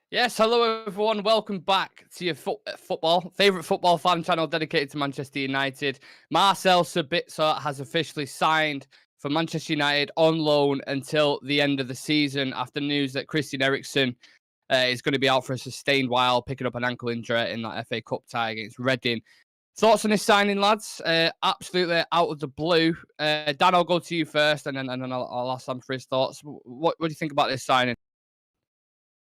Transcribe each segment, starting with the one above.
Yes, hello everyone. Welcome back to your favorite football fan channel dedicated to Manchester United. Marcel Sabitzer has officially signed for Manchester United on loan until the end of the season after news that Christian Eriksen is going to be out for a sustained while, picking up an ankle injury in that FA Cup tie against Reading. Thoughts on this signing, lads? Absolutely out of the blue. Dan, I'll go to you first, and then I'll ask Sam for his thoughts. What do you think about this signing?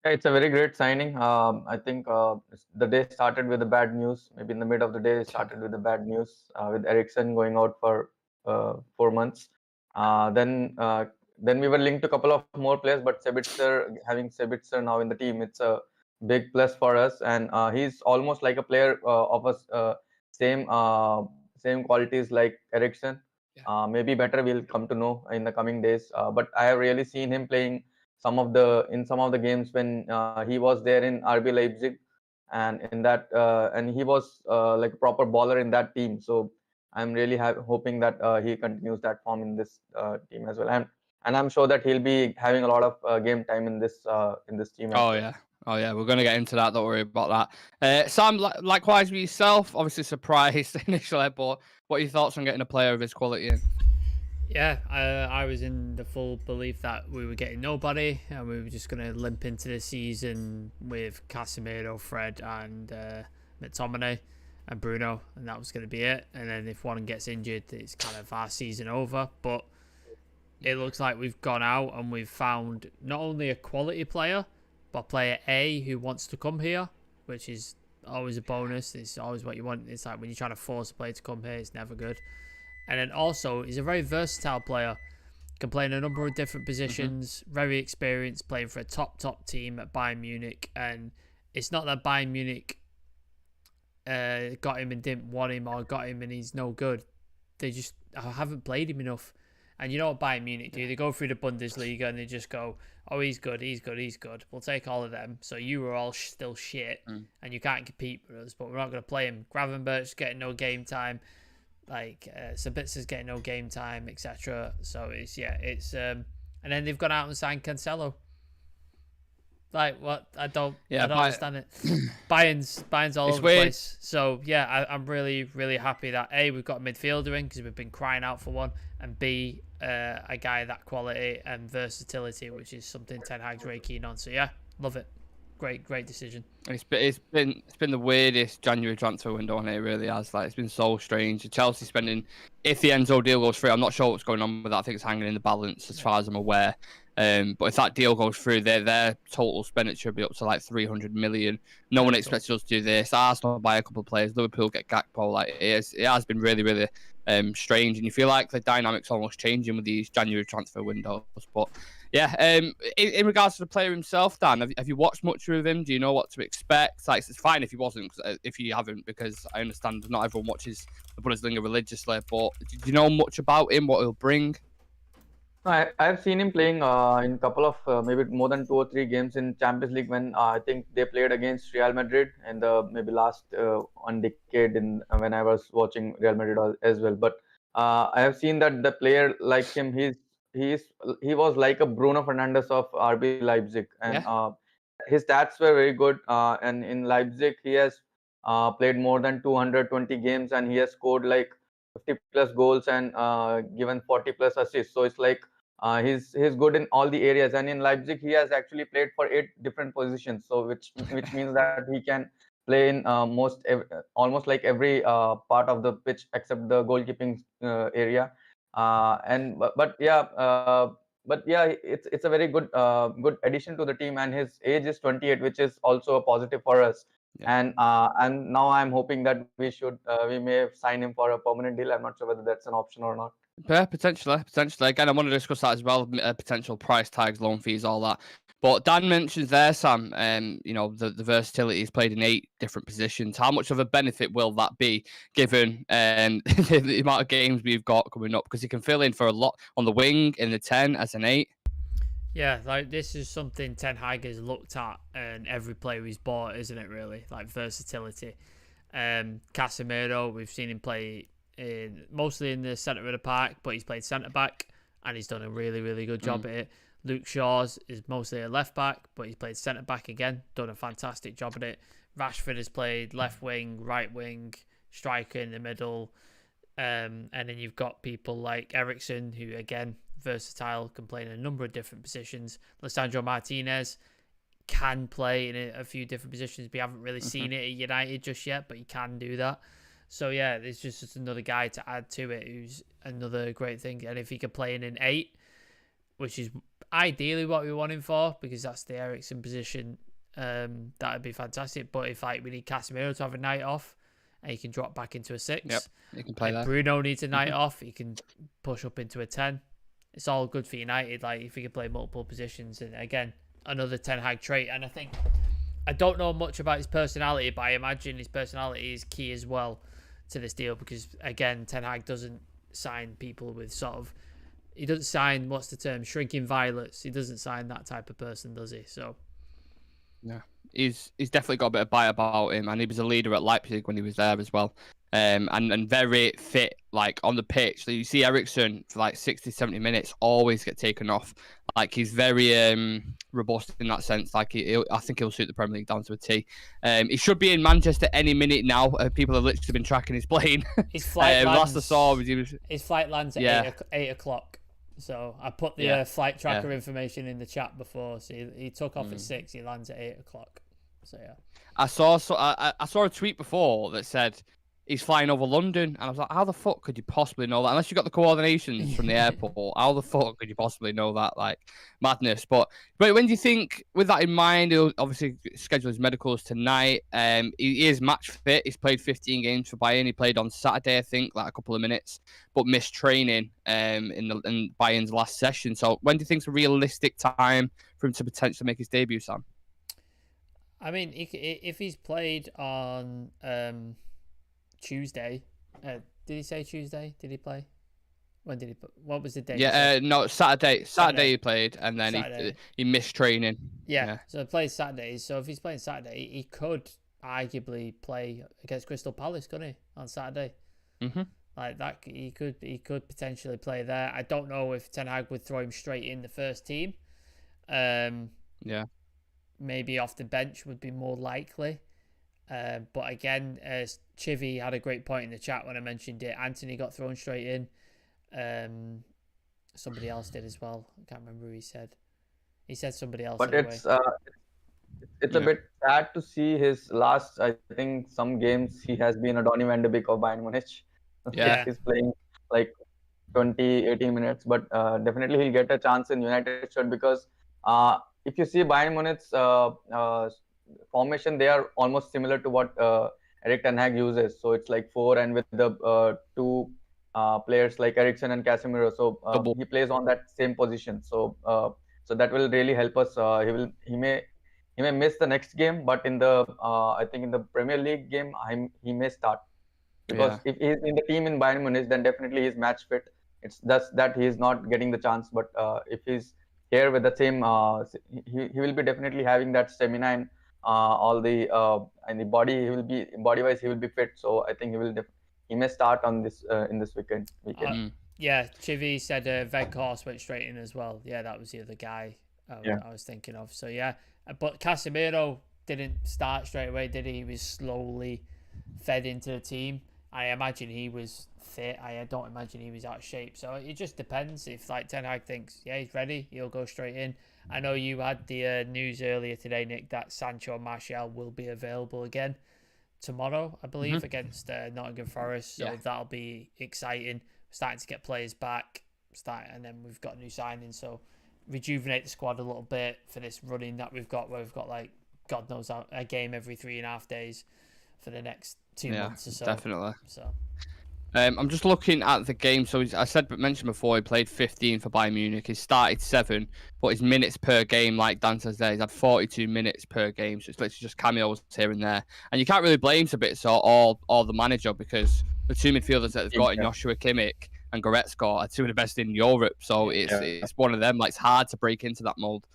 Yeah, it's a very great signing. I think the day started with the bad news. Maybe in the mid of the day, it started with the bad news with Ericsson going out for 4 months. Uh, then uh, then we were linked to a couple of more players, but having Sabitzer now in the team, it's a big plus for us. And he's almost like a player of us same same qualities like Ericsson. Yeah. Maybe better. We'll come to know in the coming days. But I have really seen him playing some of the games when he was there in RB Leipzig, and in that and he was like a proper baller in that team. So I'm really hoping that he continues that form in this team as well, and I'm sure that he'll be having a lot of game time in this team as Oh well. yeah. Oh yeah, we're gonna get into that. Don't worry about that. Sam, likewise with yourself. Obviously surprised initially, but what are your thoughts on getting a player of his quality in? Yeah, I was in the full belief that we were getting nobody and we were just going to limp into the season with Casemiro, Fred, and McTominay and Bruno, and that was going to be it. And then if one gets injured, it's kind of our season over. But it looks like we've gone out and we've found not only a quality player, but player A who wants to come here, which is always a bonus. It's always what you want. It's like when you're trying to force a player to come here, it's never good. And then also, he's a very versatile player. Can play in a number of different positions. Very experienced, playing for a top team at Bayern Munich. And it's not that Bayern Munich got him and didn't want him, or got him and he's no good. They just haven't played him enough. And you know what Bayern Munich do? They go through the Bundesliga and they just go, oh, he's good. We'll take all of them. So you were all still shit and you can't compete with us, but we're not going to play him. Gravenberch's getting no game time. Like Sabitzer's getting no game time, etc. So and then they've gone out and signed Cancelo. Like what? I don't understand it. Bayern's all over the place. So yeah, I'm really happy that A, we've got a midfielder in because we've been crying out for one, and B, a guy of that quality and versatility, which is something Ten Hag's very keen on. So yeah, love it. Great decision. It's been the weirdest January transfer window, and it really has. Like, it's been so strange. Chelsea spending, if the Enzo deal goes through, I'm not sure what's going on with that. I think it's hanging in the balance as far as I'm aware. But if that deal goes through, their total expenditure will be up to like 300 million. No one expected us to do this. Arsenal buy a couple of players. Liverpool get Gakpo. Like, it has been really strange, and you feel like the dynamics almost changing with these January transfer windows. But yeah, in regards to the player himself, Dan, have you watched much of him? Do you know what to expect? Like, it's fine if you wasn't, if you haven't, because I understand not everyone watches the Bundesliga religiously. But do you know much about him? What he'll bring? I've seen him playing in a couple of maybe more than 2 or 3 games in Champions League when I think they played against Real Madrid in the maybe last 1 decade in when I was watching Real Madrid as well. But I have seen that the player like him, he's he was like a Bruno Fernandes of RB Leipzig, and his stats were very good. And in Leipzig, he has played more than 220 games, and he has scored like 50 plus goals and given 40 plus assists. So it's like he's good in all the areas, and in Leipzig he has actually played for 8 different positions. So which means that he can play in almost like every part of the pitch except the goalkeeping area. And but yeah, it's a very good addition to the team, and his age is 28, which is also a positive for us. Yeah. And now I'm hoping that we may sign him for a permanent deal. I'm not sure whether that's an option or not. Yeah, potentially. Again, I want to discuss that as well. Potential price tags, loan fees, all that. But Dan mentions there, Sam, you know, the versatility. He's played in 8 different positions. How much of a benefit will that be, given the amount of games we've got coming up? Because he can fill in for a lot on the wing, in the 10, as an 8. Yeah, like this is something Ten Hag has looked at and every player he's bought, isn't it, really? Like versatility. Casemiro, we've seen him play mostly in the centre of the park, but he's played centre back and he's done a really, really good job at it. Luke Shaw's is mostly a left back, but he's played centre back again, done a fantastic job at it. Rashford has played left wing, right wing, striker in the middle. And then you've got people like Eriksen, who, again, versatile, can play in a number of different positions. Lisandro Martinez can play in a few different positions. We haven't really seen it at United just yet, but he can do that. So, yeah, there's just another guy to add to it who's another great thing. And if he could play in an 8, which is ideally what we want him for, because that's the Eriksen position, that would be fantastic. But if we need Casemiro to have a night off, and he can drop back into a 6. Yep, he can play that. Bruno needs a night off, he can push up into a 10. It's all good for United, if he can play multiple positions. And again, another Ten Hag trait. And I don't know much about his personality, but I imagine his personality is key as well to this deal, because again, Ten Hag doesn't sign people with he doesn't sign, what's the term, shrinking violets. He doesn't sign that type of person, does he? So yeah, he's definitely got a bit of bite about him, and he was a leader at Leipzig when he was there as well. And very fit, on the pitch. So you see Eriksen for 60, 70 minutes always get taken off. He's very robust in that sense. I think he'll suit the Premier League down to a T. He should be in Manchester any minute now. People have literally been tracking his plane. His flight lands. Last I saw his flight lands at 8 o'clock. So I put the flight tracker information in the chat before. So he took off at 6. He lands at 8 o'clock. So yeah. I saw a tweet before that said he's flying over London, and I was like, how the fuck could you possibly know that? Unless you got the coordinations from the airport, how the fuck could you possibly know that? Madness. But when do you think, with that in mind, he'll obviously schedule his medicals tonight. He is match fit. He's played 15 games for Bayern. He played on Saturday, I think, a couple of minutes, but missed training in Bayern's last session. So when do you think's a realistic time for him to potentially make his debut, Sam? I mean, if he's played on Tuesday, did he say Tuesday? Did he play? When did he? What was the date? Yeah, no, Saturday. Saturday he played, and then he missed training. Yeah, so he plays Saturdays. So if he's playing Saturday, he could arguably play against Crystal Palace, couldn't he, on Saturday? That, he could potentially play there. I don't know if Ten Hag would throw him straight in the first team. Yeah. Maybe off the bench would be more likely. But again, Chivy had a great point in the chat when I mentioned it. Anthony got thrown straight in. Somebody else did as well. I can't remember who he said. He said somebody else. But anyway. it's a bit sad to see his last. I think some games he has been a Donny van de Beek of Bayern Munich. Yeah, he's playing 20, 18 minutes, but definitely he'll get a chance in United shirt, because if you see Bayern Munich's formation, they are almost similar to what Erik ten Hag uses. So it's 4, and with the 2 players like Eriksen and Casemiro. So he plays on that same position. So that will really help us. He may miss the next game, but in the I think in the Premier League game he may start, because if he's in the team in Bayern Munich, then definitely he's match fit. It's just that he is not getting the chance. But if he's here with the same, he will be definitely having that stamina and all the and the body. He will be body-wise, he will be fit. So I think he may start on this in this weekend. Yeah, Chivy said Weghorst went straight in as well. Yeah, that was the other guy I was thinking of. So yeah, but Casemiro didn't start straight away, did he? He was slowly fed into the team. I imagine he was fit. I don't imagine he was out of shape. So it just depends. If Ten Hag thinks, yeah, he's ready, he'll go straight in. I know you had the news earlier today, Nick, that Sancho Martial will be available again tomorrow, I believe, against Nottingham Forest. So that'll be exciting. We're starting to get players back. And then we've got new signings. So rejuvenate the squad a little bit for this running that we've got, where we've got God knows a game every 3.5 days for the next 2 months or so. Definitely. So I'm just looking at the game. So mentioned before, he played 15 for Bayern Munich. He started 7, but his minutes per game, like Dan says there, he's had 42 minutes per game. So it's literally just cameos here and there. And you can't really blame Sabitzer or the manager, because the 2 midfielders that they've got in Joshua Kimmich and Goretzka are 2 of the best in Europe. So it's one of them. It's hard to break into that mold.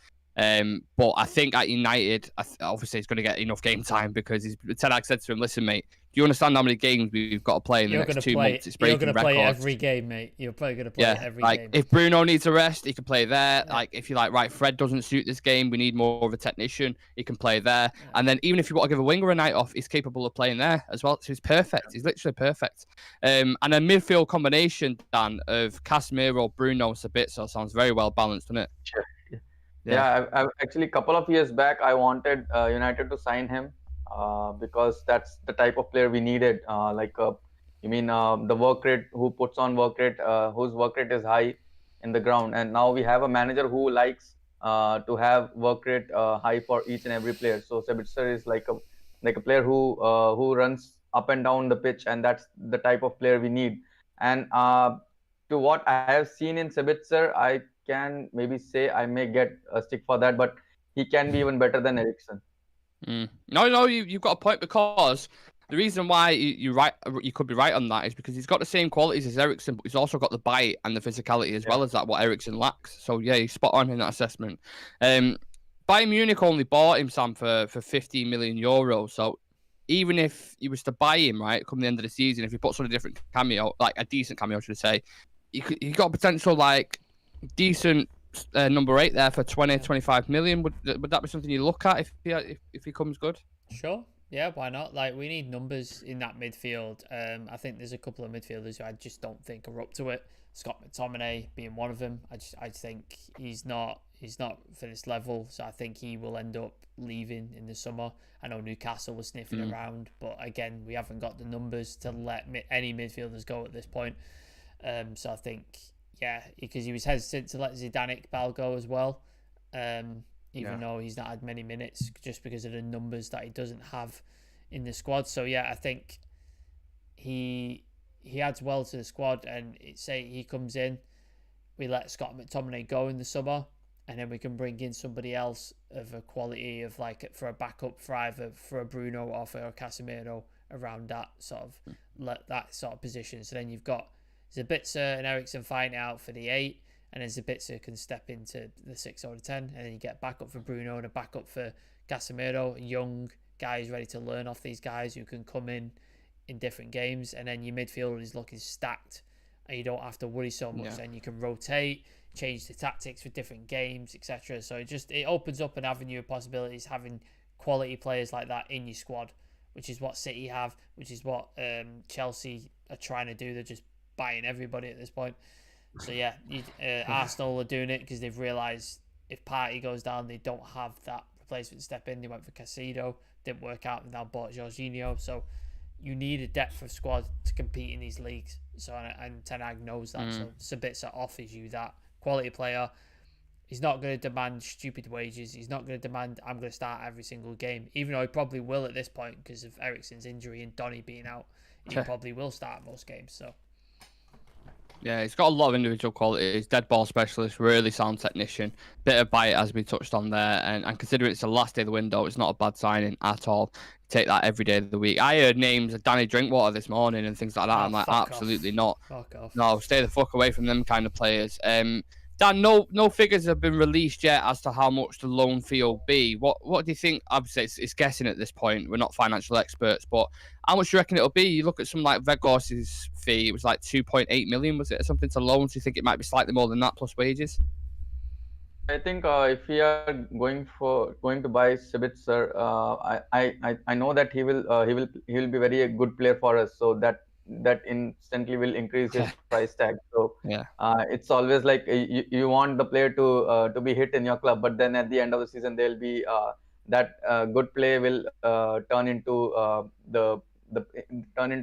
But I think at United, obviously he's going to get enough game time because Ten Hag said to him, "Listen, mate, do you understand how many games we've got to play in the next 2 months? It's breaking You're going to play records." every game, mate. You're probably going to play every like game. If Bruno needs a rest, he can play there. Yeah. Like if you're like, right, Fred doesn't suit this game, we need more of a technician, he can play there. Yeah. And then even if you want to give a winger a night off, he's capable of playing there as well. So he's perfect. He's literally perfect. And a midfield combination, Dan, of Casemiro, Bruno, Sabitzer sounds very well balanced, doesn't it? Sure. Yeah, I've actually a couple of years back, I wanted United to sign him because that's the type of player we needed. The work rate, who puts on work rate, whose work rate is high in the ground. And now we have a manager who likes to have work rate high for each and every player. So Sabitzer is like a player who runs up and down the pitch, and that's the type of player we need. And to what I have seen in Sabitzer, I can maybe say I may get a stick for that, but he can be even better than Eriksen. No, you've got a point, because the reason why you could be right on that is because he's got the same qualities as Eriksen, but he's also got the bite and the physicality as well as that, what Eriksen lacks. So yeah, he's spot on in that assessment. Bayern Munich only bought him, Sam, for 15 million euros. So even if he was to buy him, right, come the end of the season, if he puts on a different cameo, like a decent cameo, should I say, he got potential like decent number 8 there for 20-25 million. Would that be something you look at if he comes good? Sure. Yeah, why not? Like, we need numbers in that midfield. I think there's a couple of midfielders who I just don't think are up to it. Scott McTominay being one of them. I think he's not for this level, so I think he will end up leaving in the summer. I know Newcastle was sniffing around, but again, we haven't got the numbers to let any midfielders go at this point. So I think, yeah, because he was hesitant to let Zidane Iqbal go as well, even though he's not had many minutes, just because of the numbers that he doesn't have in the squad. So yeah, I think he adds well to the squad, and say he comes in, we let Scott McTominay go in the summer, and then we can bring in somebody else of a quality of like for a backup for either for a Bruno or for a Casemiro around that sort of position. So then you've got Sabitzer and Eriksen fighting out for the 8, and then Sabitzer can step into the 6 or the 10, and then you get backup for Bruno and a backup for Casemiro, young guys ready to learn off these guys who can come in different games, and then your midfield is looking stacked, and you don't have to worry so much. Then you can rotate, change the tactics for different games, etc. So it opens up an avenue of possibilities having quality players like that in your squad, which is what City have, which is what Chelsea are trying to do. They're just buying everybody at this point. So yeah, Arsenal are doing it because they've realised if Partey goes down, they don't have that replacement to step in. They went for Caicedo, didn't work out, and now bought Jorginho. So you need a depth of squad to compete in these leagues. So and Ten Hag knows that. So Sabitzer offers you that quality player. He's not going to demand stupid wages. He's not going to demand I'm going to start every single game, even though he probably will at this point because of Eriksen's injury and Donny being out. He probably will start most games. So. Yeah, he's got a lot of individual qualities. Dead ball specialist, really sound technician, bit of bite as we touched on there, and considering it's the last day of the window, it's not a bad signing at all. Take that every day of the week. I heard names of Danny Drinkwater this morning and things like that. I'm like, absolutely not. Fuck off. No, stay the fuck away from them kind of players. Dan, no figures have been released yet as to how much the loan fee will be. What do you think? Obviously, it's guessing at this point. We're not financial experts, but how much do you reckon it'll be? You look at some like Veghorst's fee; it was like 2.8 million, was it, or something to loan? Do you think it might be slightly more than that plus wages? I think if we are going to buy Sabitzer, I know that he will be very a good player for us. So that instantly will increase his price tag. So it's always like you want the player to be hit in your club, but then at the end of the season there'll be that good play will turn into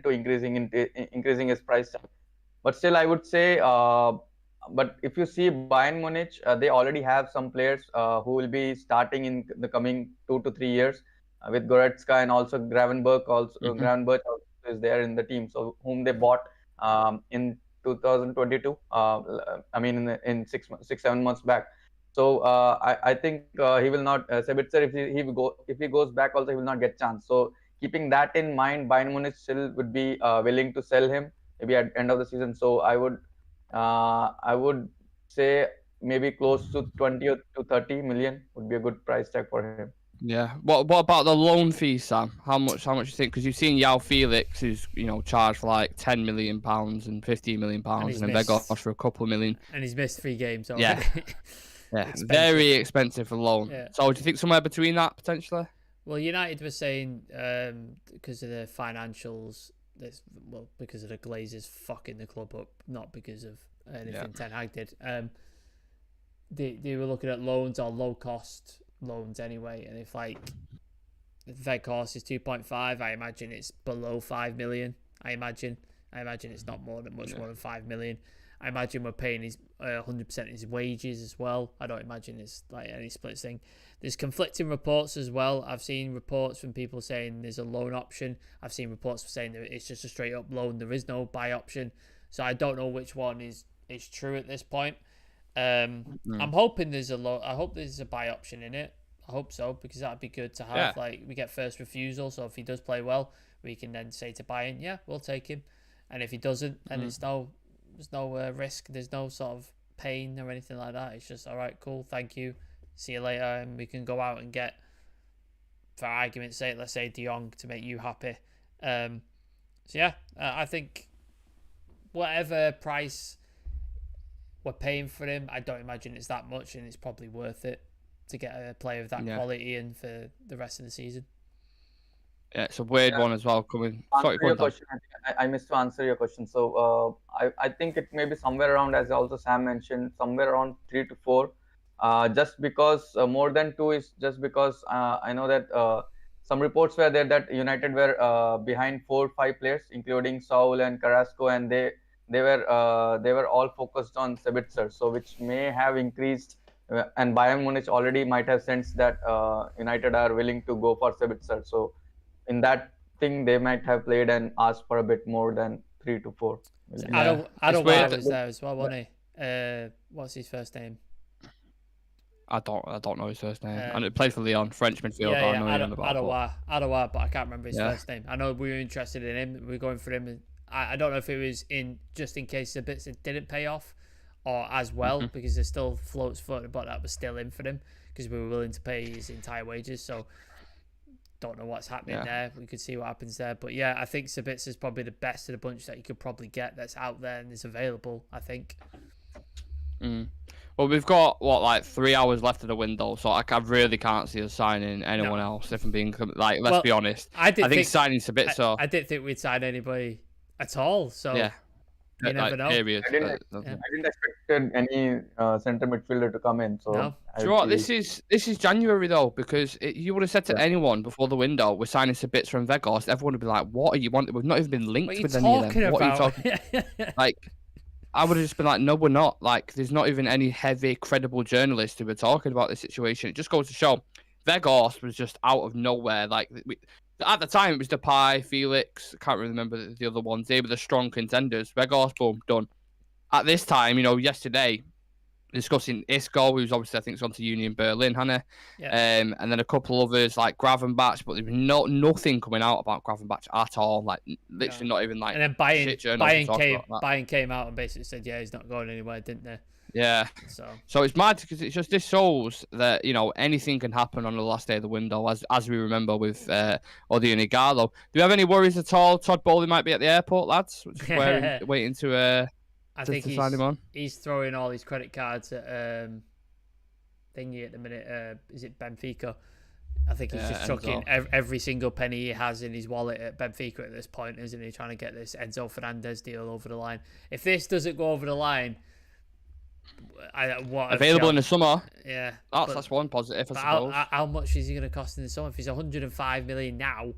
increasing his price tag. But still, I would say. But if you see Bayern Munich, they already have some players who will be starting in the coming 2 to 3 years with Goretzka, and also Gravenberch Gravenberch also is there in the team. So whom they bought in 2022. I mean in 6-7 months back. So I think he will not Sabitzer if he goes back also he will not get chance. So keeping that in mind, Bayern Munich still would be willing to sell him maybe at end of the season. So I would say maybe close to 20 or to 30 million would be a good price tag for him. Yeah. What about the loan fee, Sam? How much you think? Because you've seen Yao Felix, who's charged for like £10 million and £15 million, and then Vegas for a couple of million. And he's missed 3 games already. Yeah. Yeah. Very expensive for loan. Yeah. So do you think somewhere between that potentially? Well, United was saying because of the financials, because of the Glazers fucking the club up, not because of anything Ten Hag did. They were looking at loans or low cost loans anyway, and if Vegas is 2.5, I imagine it's below 5 million. I imagine it's not more than more than 5 million. I imagine we're paying his 100% his wages as well. I don't imagine it's like any split thing. There's conflicting reports as well. I've seen reports from people saying there's a loan option. I've seen reports saying that it's just a straight up loan. There is no buy option. So I don't know which one is true at this point. I'm hoping I hope there's a buy option in it. I hope so, because that'd be good to have. Like, we get first refusal, so if he does play well, we can then say to Bayern, yeah, we'll take him. And if he doesn't, then there's no risk. There's no sort of pain or anything like that. It's just, all right, cool, thank you, see you later, and we can go out and get, for argument's sake, let's say De Jong to make you happy. I think whatever price we're paying for him, I don't imagine it's that much, and it's probably worth it to get a player of that quality in for the rest of the season. Yeah, it's a weird one as well. Sorry, your question. I missed to answer your question. So I think it may be somewhere around, as also Sam mentioned, somewhere around 3 to 4. Just because more than 2 is just because I know that some reports were there that United were behind 4 or 5 players, including Saul and Carrasco, and they were all focused on Sabitzer, so which may have increased. And Bayern Munich already might have sensed that United are willing to go for Sabitzer. So in that thing, they might have played and asked for a bit more than 3 to 4 million. Adewale was there as well, wasn't he? What's his first name? I don't know his first name. And it played for Lyon, French midfielder. Adewale, but I can't remember his first name. I know we were interested in him. We were going for him. I don't know if it was just in case the bits that didn't pay off, or as well, because there's still floats floating about that was still in for him, because we were willing to pay his entire wages. So don't know what's happening there. We could see what happens there. But yeah, I think Sabitzer is probably the best of the bunch that you could probably get that's out there and is available, I think. Well, we've got, 3 hours left of the window, so I really can't see us signing anyone else, if I'm being, let's be honest. I think signing Sabitzer... I didn't think we'd sign anybody at all, so... Yeah. You never know. I didn't expect any centre midfielder to come in. So no. Do you know what? This is January though, because you would have said to anyone before the window, we're signing Sabitzer and Vegas, everyone would be like, "What are you wanting? We've not even been linked with any of them. What are you talking about?" I would have just been like, "No, we're not." There's not even any heavy, credible journalists who were talking about this situation. It just goes to show, Vegas was just out of nowhere. At the time, it was Depay, Felix. I can't really remember the other ones. They were the strong contenders. Vegas, boom, done. At this time, yesterday, discussing Isco, who's obviously, I think, has gone to Union Berlin, hasn't he? Yeah. And then a couple others like Gravenbach, but there's nothing coming out about Gravenbach at all. Literally not even And then Bayern came out and basically said, yeah, he's not going anywhere, didn't they? Yeah. So it's mad because this shows that anything can happen on the last day of the window, as we remember with Odion Igalo. Do you have any worries at all? Todd Bowley might be at the airport, lads. Waiting to sign him on. He's throwing all his credit cards at thingy at the minute. Is it Benfica? I think he's just chucking every single penny he has in his wallet at Benfica at this point, isn't he? Trying to get this Enzo Fernandez deal over the line. If this doesn't go over the line. Available in the summer. Yeah, that's one positive, I suppose. How much is he going to cost in the summer? If he's 105 million now,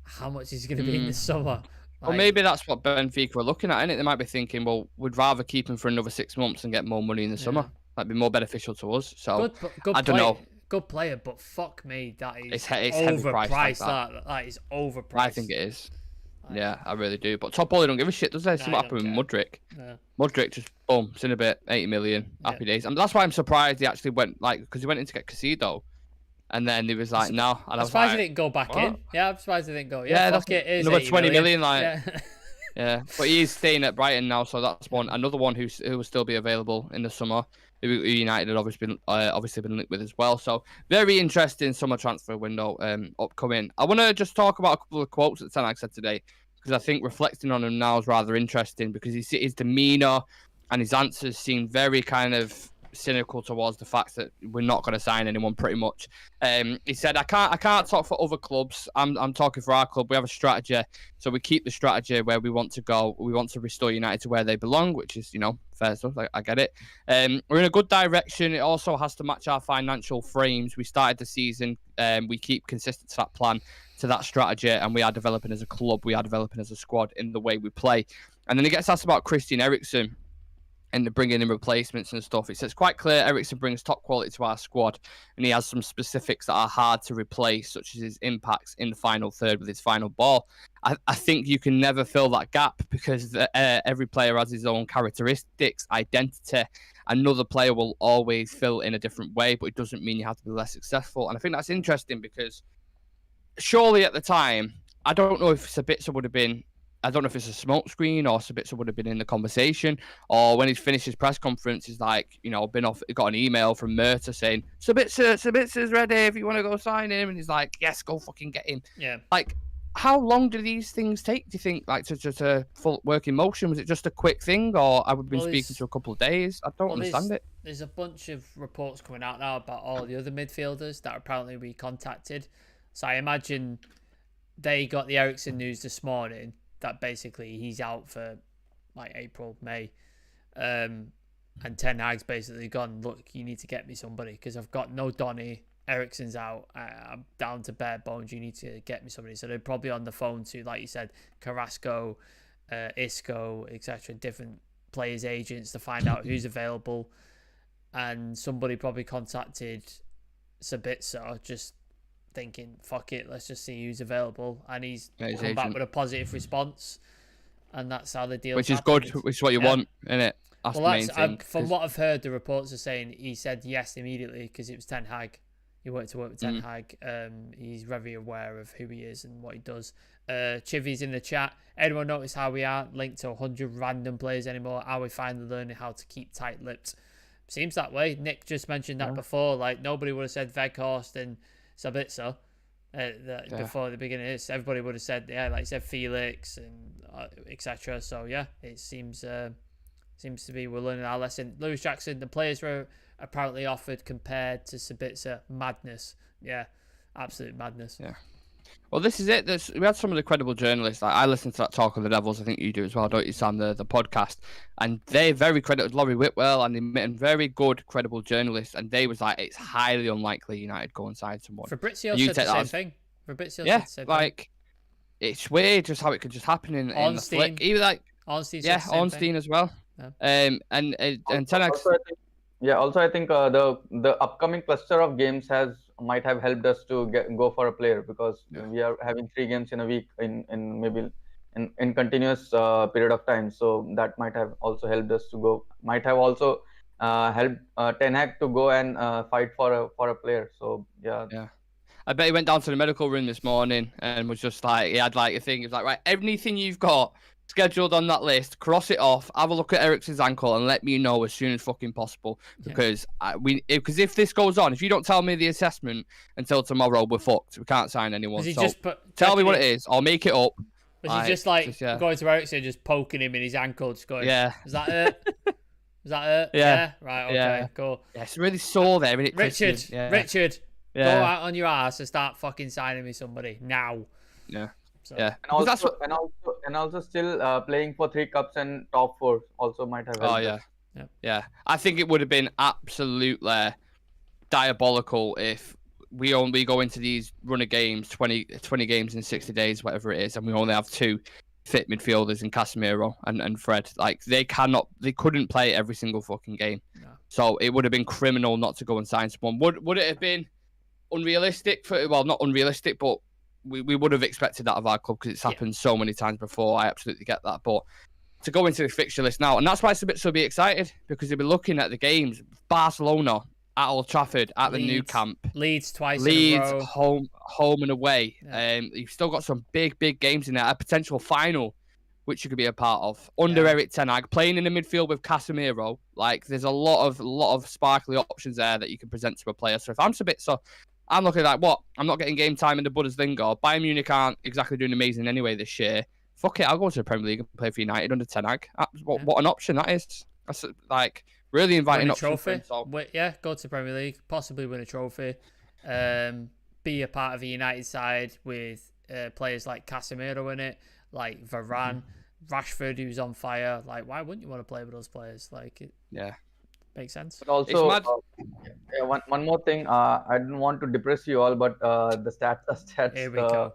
how much is he going to be in the summer? Well, maybe that's what Benfica are looking at, innit? They might be thinking, well, we'd rather keep him for another 6 months and get more money in the summer. That'd be more beneficial to us. So I don't know. Good player, but fuck me, that is it's overpriced. That is overpriced. I think it is. Yeah, I really do. But Todd Bowley don't give a shit, does he? See what happened with Mudryk. Yeah. Mudryk just, boom, it's in a bit, 80 million, happy days. And that's why I'm surprised he actually went, because he went in to get Casido. And then he was like, no. And I'm surprised he didn't go back in. Yeah, I'm surprised he didn't go. Yeah, fuck it is another 20 million. Yeah. But he's staying at Brighton now, so that's another one who will still be available in the summer. who United had obviously been linked with as well. So very interesting summer transfer window upcoming. I want to just talk about a couple of quotes that Ten Hag said today, because I think reflecting on him now is rather interesting, because his demeanour and his answers seem very kind of cynical towards the fact that we're not going to sign anyone, pretty much. He said, I can't talk for other clubs. I'm talking for our club. We have a strategy, so we keep the strategy where we want to go. We want to restore United to where they belong, which is, fair stuff. I get it. We're in a good direction. It also has to match our financial frames. We started the season. We keep consistent to that plan, to that strategy, and we are developing as a club. We are developing as a squad in the way we play. And then he gets asked about Christian Eriksen and bringing in replacements and stuff. It says quite clear Eriksen brings top quality to our squad, and he has some specifics that are hard to replace, such as his impacts in the final third with his final ball. I think you can never fill that gap, because every player has his own characteristics, identity. Another player will always fill in a different way, but it doesn't mean you have to be less successful. And I think that's interesting, because surely at the time, I don't know if Sabitzer would have been, I don't know if it's a smokescreen or Sabitzer would have been in the conversation, or when he's finished his press conference, he's like, got an email from Murta saying, Sabitzer's ready if you want to go sign him. And he's like, yes, go fucking get him. Yeah. Like, how long do these things take, do you think, like, to full work in motion? Was it just a quick thing, or have we been speaking to a couple of days? I don't understand it. There's a bunch of reports coming out now about all the other midfielders that apparently we contacted. So I imagine they got the Eriksen news this morning, that basically he's out for like April, May. And Ten Hag's basically gone, look, you need to get me somebody, because I've got no Donny, Eriksen's out, I'm down to bare bones, you need to get me somebody. So they're probably on the phone to, like you said, Carrasco, Isco, etc., different players' agents to find out who's available. And somebody probably contacted Sabitzer, just thinking, fuck it, let's just see who's available, and he's come back with a positive response, and that's how the deal. Which is good, which is what you want, isn't it? That's the main thing. From what I've heard, the reports are saying he said yes immediately because it was Ten Hag. He wanted to work with Ten Hag. He's very aware of who he is and what he does. Chivy's in the chat. Anyone notice how we aren't linked to 100 random players anymore? Are we finally learning how to keep tight-lipped? Seems that way. Nick just mentioned that before. Like, nobody would have said Weghorst and Sabitzer before the beginning of this. Everybody would have said, like you said, Felix and etc. So yeah, it seems to be we're learning our lesson. Lewis Jackson, the players were apparently offered compared to Sabitzer. Madness. Yeah, absolute madness. Yeah. Well, this is it. We had some of the credible journalists. I listened to that Talk of the Devils. I think you do as well, don't you, Sam? The podcast, and they very credited Laurie Whitwell, and they met very good, credible journalists. And they was like, it's highly unlikely United go and sign someone. Fabrizio said the same thing. Fabrizio said the same thing. It's weird just how it could just happen in the flick. Even like Ornstein, Ornstein as well. Yeah. And Ten Hag. Also, I think the upcoming cluster of games might have helped us to go for a player, because we are having 3 games in a week in maybe in continuous period of time. So that might have also helped us to go. Might have also helped Ten Hag to go and fight for a player. So yeah. I bet he went down to the medical room this morning and was just like, he had like a thing. He was like, right, anything you've got scheduled on that list, cross it off, have a look at Eriksen's ankle, and let me know as soon as fucking possible. Because if this goes on, if you don't tell me the assessment until tomorrow, we're fucked. We can't sign anyone. So tell me what it is. I'll make it up. Was he just going to Eriksen, just poking him in his ankle, just going, yeah. Is that it? Is that it? Yeah. Right, okay, cool. Yeah, it's really sore there, isn't it, Richard, go out on your ass and start fucking signing me somebody now. Yeah. So. Yeah, and also still playing for 3 cups and top 4 also might have helped. Yeah. I think it would have been absolutely diabolical if we only go into these run of games, 20 games in 60 days, whatever it is, and we only have 2 fit midfielders in Casemiro and Fred. Like, they couldn't play every single fucking game. No. So it would have been criminal not to go and sign someone. Would it have been unrealistic? Not unrealistic, but we would have expected that of our club, because it's happened so many times before. I absolutely get that. But to go into the fixture list now, and that's why Sabitzer will be excited, because he'll be looking at the games. Barcelona, at Old Trafford, at the new camp. Leeds twice in a row. home and away. You've still got some big games in there. A potential final which you could be a part of. Under Erik ten Hag, playing in the midfield with Casemiro, like there's a lot of sparkly options there that you can present to a player. So if I'm Sabitzer, I'm looking at what? I'm not getting game time in the Bundesliga. Bayern Munich aren't exactly doing amazing anyway this year. Fuck it, I'll go to the Premier League and play for United under ten Hag. What an option that is. That's like really inviting option for him. So. Go to the Premier League, possibly win a trophy, be a part of a United side with players like Casemiro in it, like Varane, Rashford, who's on fire. Like, why wouldn't you want to play with those players? Like, makes sense. But also, one more thing. I don't want to depress you all, but the stats. Here we go.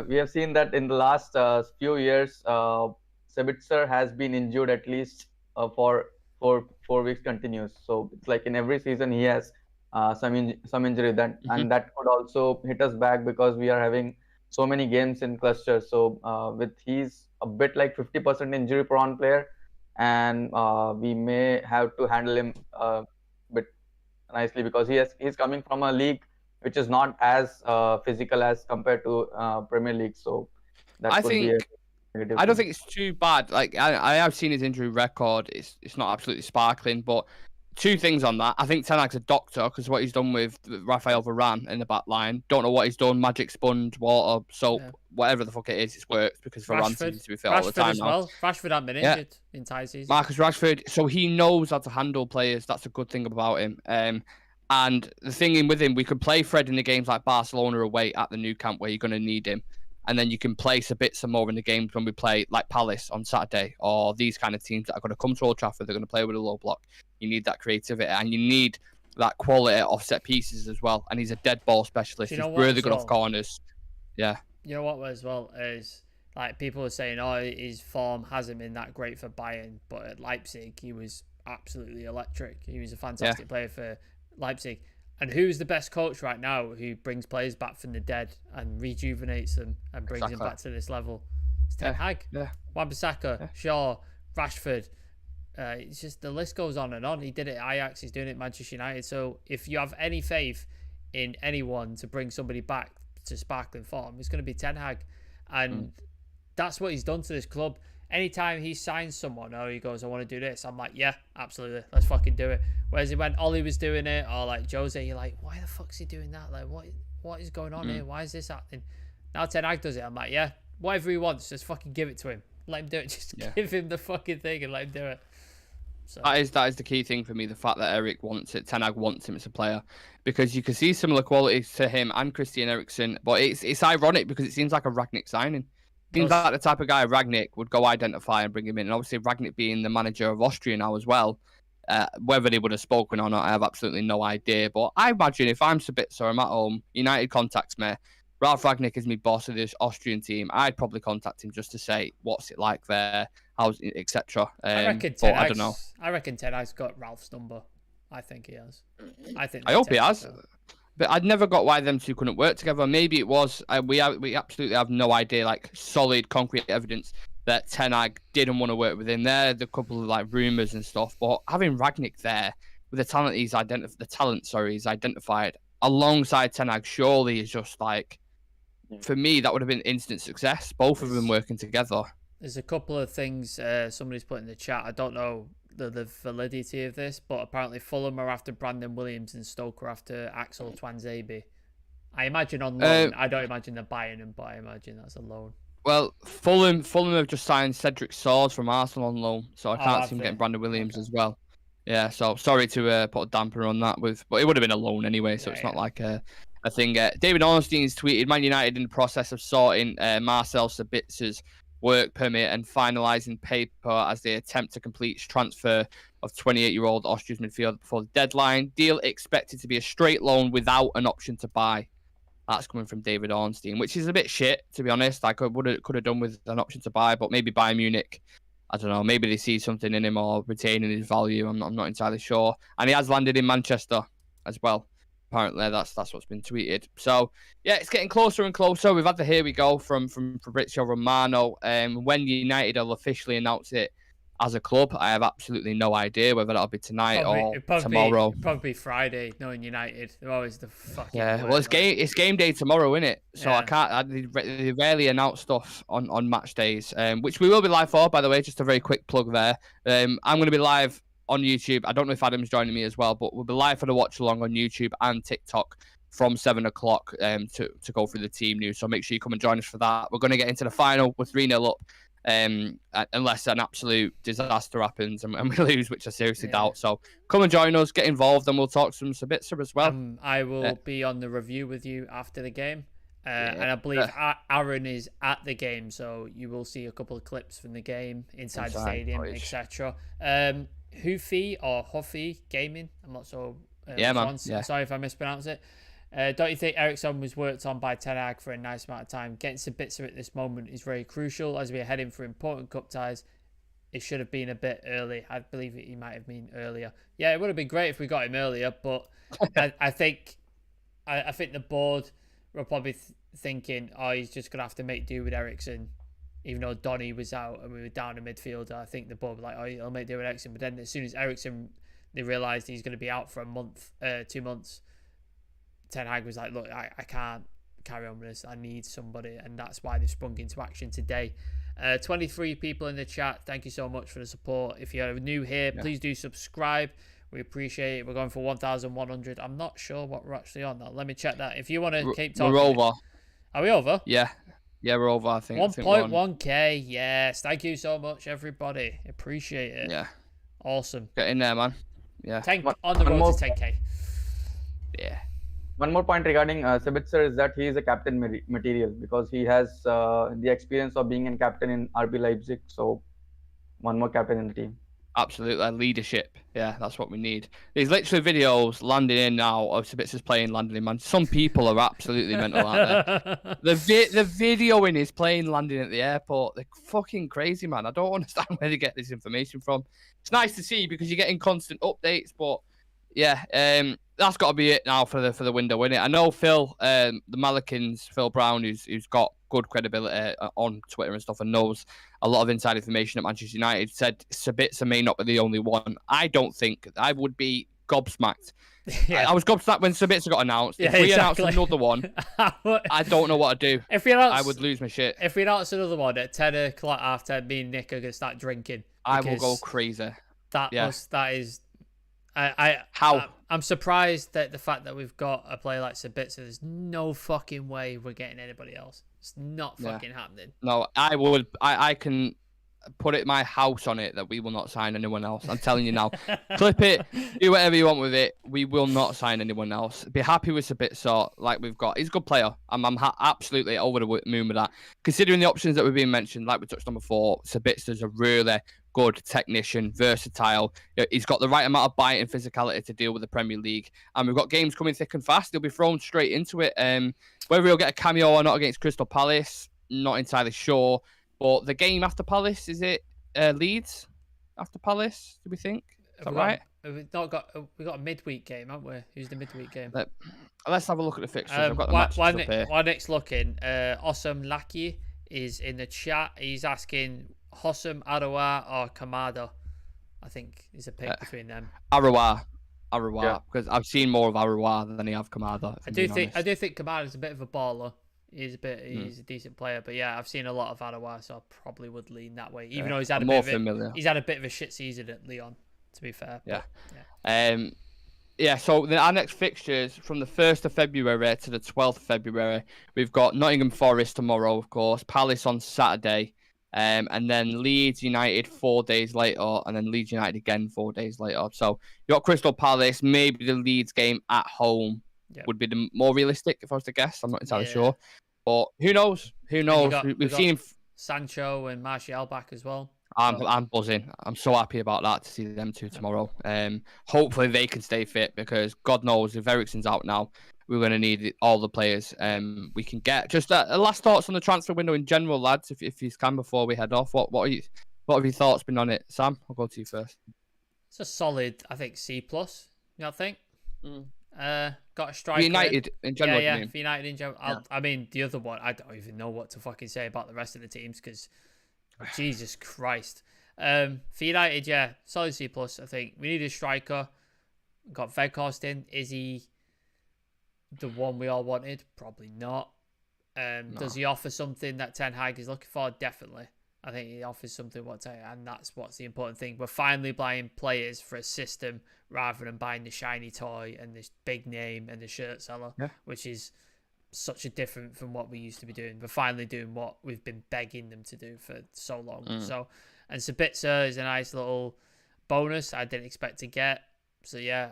We have seen that in the last few years, Sabitzer has been injured at least for 4 weeks continuous. So it's like in every season he has some injury and that could also hit us back because we are having so many games in clusters. So he's a bit like 50% injury prone player, and we may have to handle him a bit nicely because he's coming from a league which is not as physical as compared to Premier League. So that could be a negative. I don't think it's too bad. Like I have seen his injury record. It's not absolutely sparkling, but two things on that. I think Ten Hag's a doctor because what he's done with Rafael Varane in the back line. Don't know what he's done. Magic sponge, water, soap, whatever the fuck it is, it's worked because Varane seems to be fit all the time as well. Rashford hasn't been injured in entire season. Marcus Rashford, so he knows how to handle players. That's a good thing about him. And the thing with him, we could play Fred in the games like Barcelona away at the Nou Camp where you're going to need him. And then you can play Sabitzer more in the games when we play like Palace on Saturday or these kind of teams that are going to come to Old Trafford. They're going to play with a low block. You need that creativity and you need that quality of set pieces as well. And he's a dead ball specialist. He's really good off corners. Yeah. You know what as well is like people are saying, oh, his form hasn't been that great for Bayern, but at Leipzig he was absolutely electric. He was a fantastic player for Leipzig. And who's the best coach right now who brings players back from the dead and rejuvenates them and brings them back to this level? It's Ten Hag. Wan-Bissaka, Shaw, Rashford. It's just the list goes on and on. He did it at Ajax. He's doing it at Manchester United. So if you have any faith in anyone to bring somebody back to sparkling form, it's going to be Ten Hag. And that's what he's done to this club. Anytime he signs someone or he goes, I want to do this, I'm like, yeah, absolutely, let's fucking do it. Whereas when Ollie was doing it or like Jose, you're like, why the fuck's he doing that? Like, what is going on here? Why is this happening? Now Ten Hag does it. I'm like, yeah, whatever he wants, just fucking give it to him. Let him do it. Just give him the fucking thing and let him do it. So. That is the key thing for me, the fact that Erik wants it, Ten Hag wants him as a player. Because you can see similar qualities to him and Christian Eriksen, but it's ironic because it seems like a Ragnick signing. Seems like the type of guy Ragnick would go identify and bring him in. And obviously, Ragnick being the manager of Austria now as well, whether they would have spoken or not, I have absolutely no idea. But I imagine if I'm Sabitzer, I'm at home, United contacts me, Ralf Ragnick is my boss of this Austrian team, I'd probably contact him just to say, what's it like there, how's it, etc. I reckon I don't know. I reckon Ten Hag's got Ralph's number. I think he has. I hope he has. But I'd never got why them two couldn't work together. Maybe it was we absolutely have no idea, like solid, concrete evidence that Ten Hag didn't want to work with him. There, the couple of like rumors and stuff. But having Ragnick there with the talent he's identified alongside Ten Hag, surely is just like, for me, that would have been instant success. Both of them working together. There's a couple of things somebody's put in the chat. I don't know the validity of this, but apparently Fulham are after Brandon Williams and Stoke are after Axel Twanzebe. I imagine on loan. I don't imagine they're buying him, but I imagine that's a loan. Well, Fulham have just signed Cedric Soares from Arsenal on loan, so I can't see him getting Brandon Williams as well. Yeah, so sorry to put a damper on that, but it would have been a loan anyway, so it's not like a thing. David Ornstein's tweeted, Man United in the process of sorting Marcel Sabitzer's work permit and finalising paper as they attempt to complete transfer of 28-year-old Austria's midfielder before the deadline. Deal expected to be a straight loan without an option to buy. That's coming from David Ornstein, which is a bit shit, to be honest. I could have done with an option to buy, but maybe Bayern Munich, I don't know, maybe they see something in him or retaining his value. I'm not entirely sure. And he has landed in Manchester as well. Apparently, that's what's been tweeted. So, yeah, it's getting closer and closer. We've had the here we go from Fabrizio Romano. When United will officially announce it, as a club. I have absolutely no idea whether that'll be tonight or tomorrow. It'd probably be Friday, knowing United. They're always the fucking worst. Well, it's game day tomorrow, isn't it? So Yeah. I can't. They rarely announce stuff on match days, which we will be live for, by the way. Just a very quick plug there. I'm going to be live on YouTube. I don't know if Adam's joining me as well, but we'll be live for the watch along on YouTube and TikTok from 7 o'clock to go through the team news. So make sure you come and join us for that. We're going to get into the final. We're 3-0 up. Unless an absolute disaster happens and we lose, which I seriously doubt. So come and join us, get involved, and we'll talk some Sabitzer as well. I will be on the review with you after the game. And I believe Aaron is at the game, so you will see a couple of clips from the game inside the stadium, etc. Hufi or Huffy Gaming, I'm not so man. Sorry if I mispronounce it. Don't you think Ericsson was worked on by Ten Hag for a nice amount of time? Getting Sabitzer at this moment is very crucial as we are heading for important cup ties. It should have been a bit early. I believe he might have been earlier. Yeah, it would have been great if we got him earlier, but I think the board were probably thinking, oh, he's just going to have to make do with Ericsson, even though Donny was out and we were down in midfielder. I think the board were like, oh, he'll make do with Ericsson. But then as soon as Ericsson, they realised he's going to be out for a month, 2 months, Ten Hag was like, look, I can't carry on with this. I need somebody. And that's why they've sprung into action today. 23 people in the chat. Thank you so much for the support. If you're new here, please do subscribe. We appreciate it. We're going for 1,100. I'm not sure what we're actually on now. Let me check that. If you want to keep talking. We're over. Are we over? Yeah. Yeah, we're over, I think. 1.1k. Yes. Thank you so much, everybody. Appreciate it. Yeah. Awesome. Get in there, man. Yeah. On the road to 10k. Yeah. One more point regarding Sabitzer is that he is a captain material because he has the experience of being a captain in RB Leipzig. So one more captain in the team. Absolutely. Leadership. Yeah, that's what we need. There's literally videos landing in now of Sabitzer's playing landing in, man. Some people are absolutely mental out there. The video in his plane landing at the airport, they're fucking crazy, man. I don't understand where they get this information from. It's nice to see because you're getting constant updates, but yeah, that's got to be it now for the window, isn't it? I know Phil, the Malikins, Phil Brown, who's got good credibility on Twitter and stuff and knows a lot of inside information at Manchester United, said Sabitzer may not be the only one. I don't think. I would be gobsmacked. Yeah. I was gobsmacked when Sabitzer got announced. If we announced another one, I don't know what to do. I would lose my shit. If we announce another one at 10 o'clock after, me and Nick are going to start drinking. I will go crazy. That is... I'm surprised that the fact that we've got a player like Sabitzer, there's no fucking way we're getting anybody else. It's not fucking happening. No, I can put my house on it that we will not sign anyone else. I'm telling you now. Clip it, do whatever you want with it. We will not sign anyone else. Be happy with Sabitzer like we've got. He's a good player. I'm absolutely over the moon with that. Considering the options that were being mentioned, like we touched on before, Sabitzer's a really good technician, versatile. He's got the right amount of bite and physicality to deal with the Premier League. And we've got games coming thick and fast. He'll be thrown straight into it. Whether he'll get a cameo or not against Crystal Palace, not entirely sure. But the game after Palace, is it Leeds after Palace, do we think? Is that right? We've got a midweek game, haven't we? Who's the midweek game? Let's have a look at the fixtures. I've got the matches up here. While Nick's looking, Awesome Laki is in the chat. He's asking Hossam, Arawa, or Kamada. I think is a pick between them. Arawa, because I've seen more of Arawa than I have Kamada. I do think Kamada's a bit of a baller. He's a decent player, but yeah, I've seen a lot of Arawa, so I probably would lean that way. Even though he's had a bit of a shit season at Lyon, to be fair. So our next fixtures from the 1st of February to the 12th of February, we've got Nottingham Forest tomorrow, of course, Palace on Saturday, and then Leeds United 4 days later, and then Leeds United again 4 days later. So you got Crystal Palace, maybe the Leeds game at home would be the more realistic, if I was to guess. I'm not entirely sure. But who knows? We've seen Sancho and Martial back as well. I'm buzzing. I'm so happy about that to see them two tomorrow. Hopefully they can stay fit because God knows if Eriksen's out now, we're going to need all the players we can get. Just last thoughts on the transfer window in general, lads. If you can before we head off, what have your thoughts been on it, Sam? I'll go to you first. It's a solid, I think, C+. You know, I think. Got a striker. United in general. Yeah, for United in general. I mean, the other one, I don't even know what to fucking say about the rest of the teams because Jesus Christ. For United, yeah, solid C+. I think we need a striker. Got Veghorst in. Is he the one we all wanted? Probably not. No. Does he offer something that Ten Hag is looking for? Definitely. I think he offers something and that's what's the important thing. We're finally buying players for a system rather than buying the shiny toy and this big name and the shirt seller, which is such a different from what we used to be doing. We're finally doing what we've been begging them to do for so long. So, and Sabitzer is a nice little bonus I didn't expect to get. So yeah,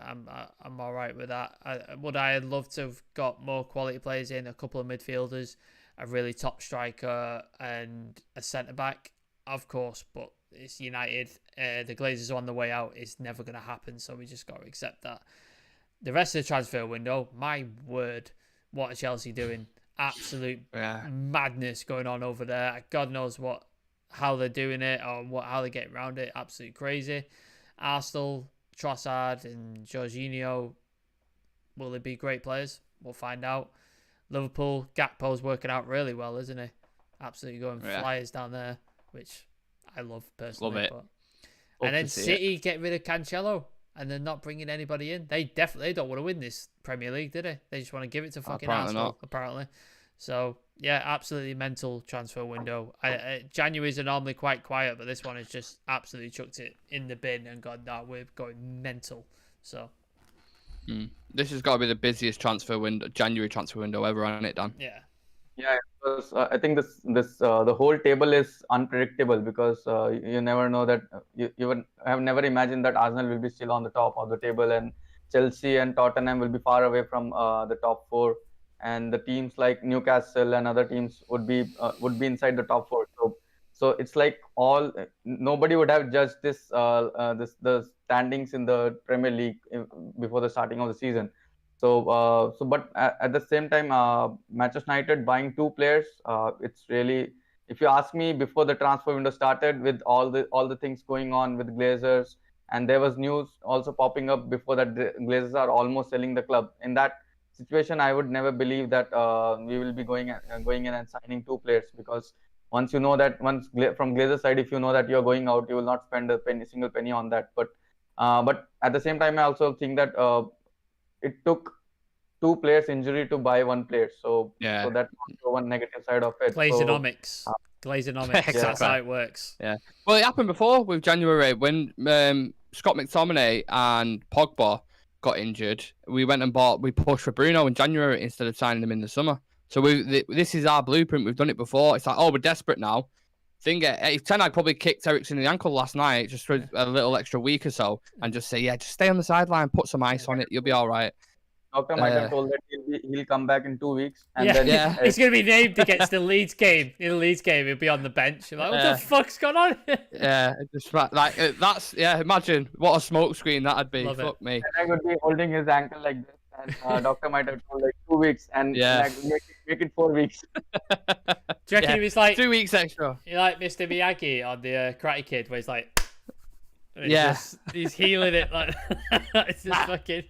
I'm all right with that. Would I have loved to have got more quality players in, a couple of midfielders, a really top striker, and a centre back? Of course, but it's United. The Glazers are on the way out. It's never going to happen, so we just got to accept that. The rest of the transfer window, my word, what are Chelsea doing? Absolute madness going on over there. God knows how they're doing it or how they're getting around it. Absolutely crazy. Arsenal, Trossard and Jorginho, will they be great players? We'll find out. Liverpool, Gakpo's working out really well, isn't he? Absolutely going flyers down there, which I love personally. Love it. And then City get rid of Cancelo and they're not bringing anybody in. They definitely don't want to win this Premier League, do they? They just want to give it to fucking Arsenal, apparently. So, yeah, absolutely mental transfer window. Januaries are normally quite quiet, but this one has just absolutely chucked it in the bin and gone, nah, we're going mental. So, this has got to be the busiest January transfer window ever, hasn't it, Dan? Yeah, because I think the whole table is unpredictable because you never know that you have never imagined that Arsenal will be still on the top of the table and Chelsea and Tottenham will be far away from the top four, and the teams like Newcastle and other teams would be inside the top four. So it's like nobody would have judged the standings in the Premier League before the starting of the season. But at the same time, Manchester United buying two players, it's really, if you ask me, before the transfer window started, with all the things going on with Glazers, and there was news also popping up before that the Glazers are almost selling the club. In that situation, I would never believe that we will be going in and signing two players, because once from Glazers side, if you know that you're going out, you will not spend single penny on that. But at the same time, I also think that it took two players injury to buy one player. So that's also one negative side of it. Glazenomics. Glazenomics. That's how it works. Yeah. Well, it happened before with January when Scott McTominay and Pogba got injured. We pushed for Bruno in January instead of signing them in the summer. So this is our blueprint. We've done it before. It's like, we're desperate now. If Ten Hag probably kicked Eriksen in the ankle last night just for a little extra week or so and just say, just stay on the sideline, put some ice on it, you'll be all right. Doctor might have told that he'll come back in 2 weeks. And then he's going to be named against the Leeds game. In the Leeds game, he'll be on the bench. You're like, what the fuck's going on? Imagine what a smoke screen that'd be. Fuck me. I would be holding his ankle like this. And doctor might have told 2 weeks and make it 4 weeks. Do you reckon he was like 2 weeks extra? You're like Mr. Miyagi on the Karate Kid, where he's like, he's healing it like it's just fucking.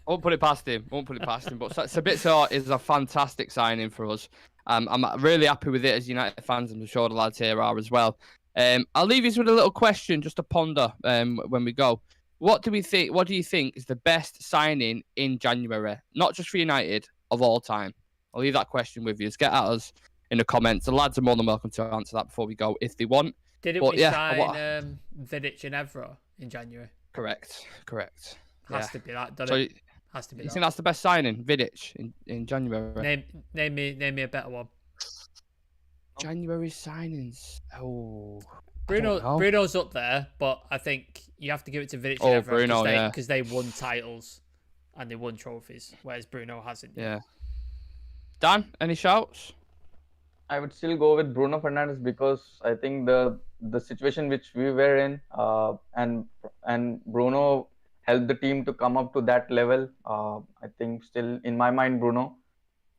Won't put it past him. But Sabitzer is a fantastic signing for us. I'm really happy with it as United fans. I'm sure the lads here are as well. I'll leave you with a little question just to ponder when we go. What do you think is the best signing in January? Not just for United, of all time. I'll leave that question with you. Just get at us in the comments. The lads are more than welcome to answer that before we go, if they want. Didn't we sign Vidic and Evra in January? Correct. Has to be that, doesn't it? Has to be. You think that's the best signing, Vidic, in January? Name me a better one. January signings. Bruno's up there, but I think you have to give it to Vidic and Evra because they won titles and they won trophies, whereas Bruno hasn't. Yeah. Dan, any shouts? I would still go with Bruno Fernandes because I think the situation which we were in, and Bruno helped the team to come up to that level. I think still in my mind, Bruno.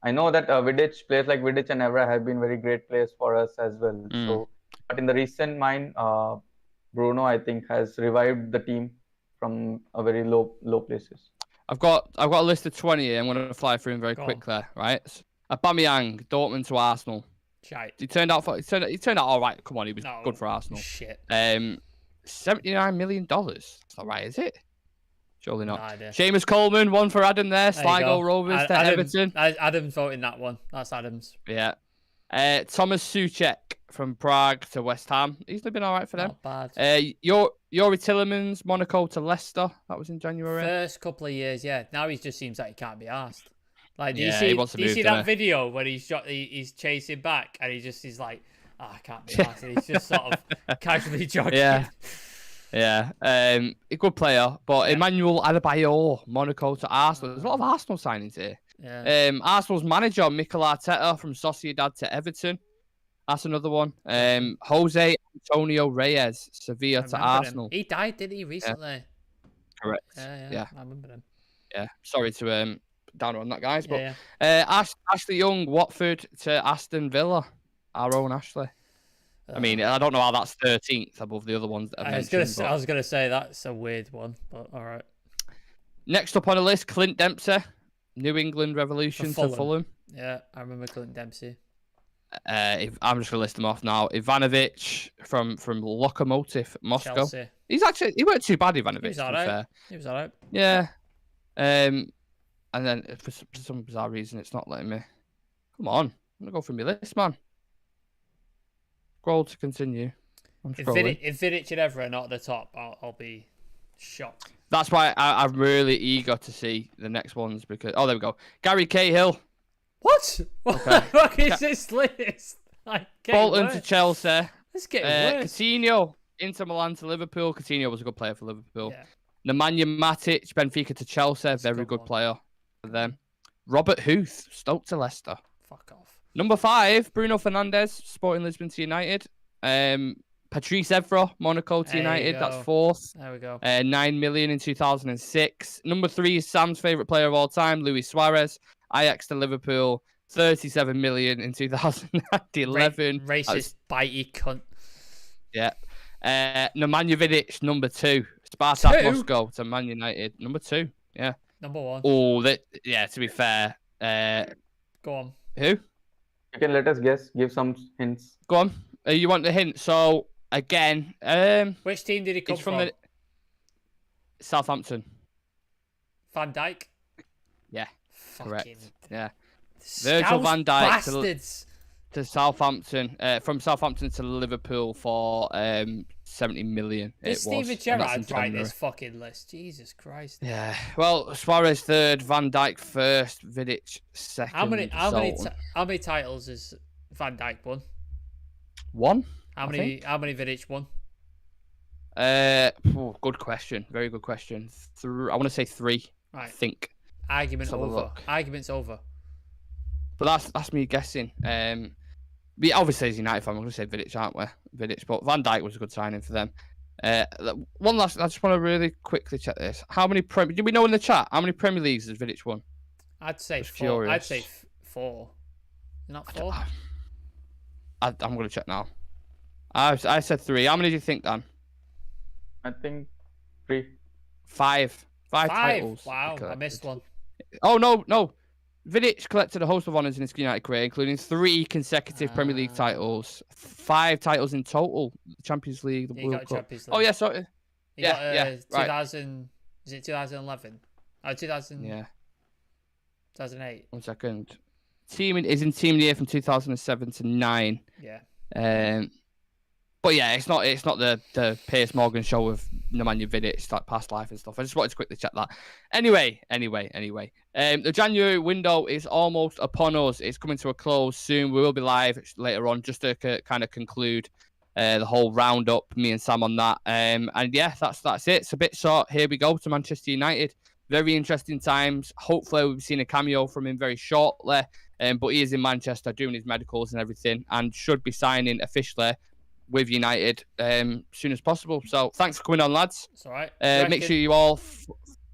I know that players like Vidic and Evra have been very great players for us as well. So, but in the recent mind, Bruno I think has revived the team from a very low places. I've got a list of 20 here. I'm going to fly through them very quickly. Right, Aubameyang, Dortmund to Arsenal. Shite. He turned out all right. Come on, he was good for Arsenal. Shit. $79 million. That's not right, is it? Surely not. No idea. Seamus Coleman, one for Adam there. Sligo Rovers to Everton. Adam's voting that one. That's Adam's. Yeah. Thomas Souček from Prague to West Ham. He's been all right for them. Not bad. Yuri Tillemans, Monaco to Leicester. That was in January. First couple of years, yeah. Now he just seems like he can't be asked. Like, do you see that video when he's chasing back and he's like, I can't be asked. And he's just sort of casually jogging. Yeah. A good player, but Emmanuel Adebayor, Monaco to Arsenal. There's a lot of Arsenal signings here. Yeah. Arsenal's manager, Mikel Arteta, from Sociedad to Everton. That's another one. Jose Antonio Reyes, Sevilla to Arsenal. He died, didn't he, recently? Yeah. Correct. Yeah. I remember him. Yeah. Sorry to down on that, guys. But Yeah. Ashley Young, Watford to Aston Villa. Our own Ashley. I mean, I don't know how that's 13th above the other ones that I mentioned. I was gonna say that's a weird one, but all right. Next up on the list, Clint Dempsey, New England Revolution to Fulham. Yeah, I remember Clint Dempsey. I'm just gonna list them off now. Ivanovic from Lokomotiv Moscow. Chelsea. He weren't too bad, Ivanovic. He was alright. He was alright. Yeah. And then for some bizarre reason, it's not letting me. Come on, I'm gonna go through my list, man. Scroll to continue. If Vidic and Evra are not at the top, I'll be shocked. That's why I'm really eager to see the next ones because there we go. Gary Cahill. What? Okay. What is this list? Bolton to Chelsea. Let's get worse. Coutinho, Inter Milan to Liverpool. Coutinho was a good player for Liverpool. Yeah. Nemanja Matic, Benfica to Chelsea. That's very good player for them. Robert Huth, Stoke to Leicester. Fuck off. Number 5, Bruno Fernandes, Sporting Lisbon to United. Patrice Evra, Monaco to United. That's 4th. There we go. 9 million in 2006. Number 3 is Sam's favourite player of all time, Luis Suarez. Ajax to Liverpool. 37 million in 2011. Racist, bitey cunt. Yeah. Nemanja Vidic, number 2. Spartak Moscow to Man United. Number 2. Yeah. Number 1. Oh, to be fair. Go on. Who? You can let us guess. Give some hints. Go on. You want the hint? So, again... which team did he come from? Southampton. Van Dijk? Yeah. Correct. Yeah. Virgil van Dijk to Southampton. From Southampton to Liverpool for 70 million. Did Steven Gerrard write this fucking list? Jesus Christ. Yeah. Well, Suarez 3rd, Van Dijk 1st, Vidic 2nd. How many titles has Van Dijk won? 1. How many Vidic won? Good question. Very good question. I want to say 3. Right. I think. Argument's over. But that's me guessing. Obviously, as United fan, I'm going to say Vidic, aren't we? Vidic, but Van Dijk was a good signing for them. One last, I just want to really quickly check this. How many do we know in the chat? How many Premier Leagues has Vidic won? I'd say 4. I'd say 4. Not 4. I'm going to check now. I said 3. How many do you think, Dan? I think 3. 5. 5 titles. Wow, I missed one. Oh, no. Vidic collected a host of honours in his United career, including 3 consecutive Premier League titles, 5 titles in total, the Champions League, the World Cup. Oh, yeah, sorry. He got 2000, is it 2011? Oh, 2000. Yeah. 2008. 1 second. Is in team of the year from 2007 to 9. Yeah. But yeah, it's not the Piers Morgan show of Nemanja Vidic, like past life and stuff. I just wanted to quickly check that. Anyway. The January window is almost upon us. It's coming to a close soon. We will be live later on just to kind of conclude the whole roundup. Me and Sam on that. And yeah, that's it. It's a bit short. Here we go to Manchester United. Very interesting times. Hopefully, we'll be seeing a cameo from him very shortly. But he is in Manchester doing his medicals and everything, and should be signing officially with United soon as possible. So thanks for coming on, lads. It's all right. Make sure you all...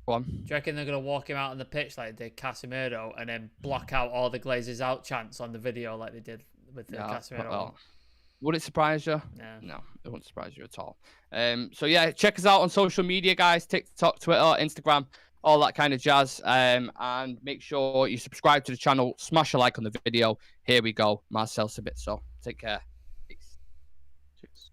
Go on. Do you reckon they're going to walk him out on the pitch like they did Casemiro and then block out all the Glazers out chants on the video like they did with the Casemiro one? Would it surprise you? No, it wouldn't surprise you at all. So yeah, check us out on social media, guys. TikTok, Twitter, Instagram. all that kind of jazz. And make sure you subscribe to the channel, smash a like on the video. Here we go, Marcel Sabitzer. Take care. Peace. Cheers.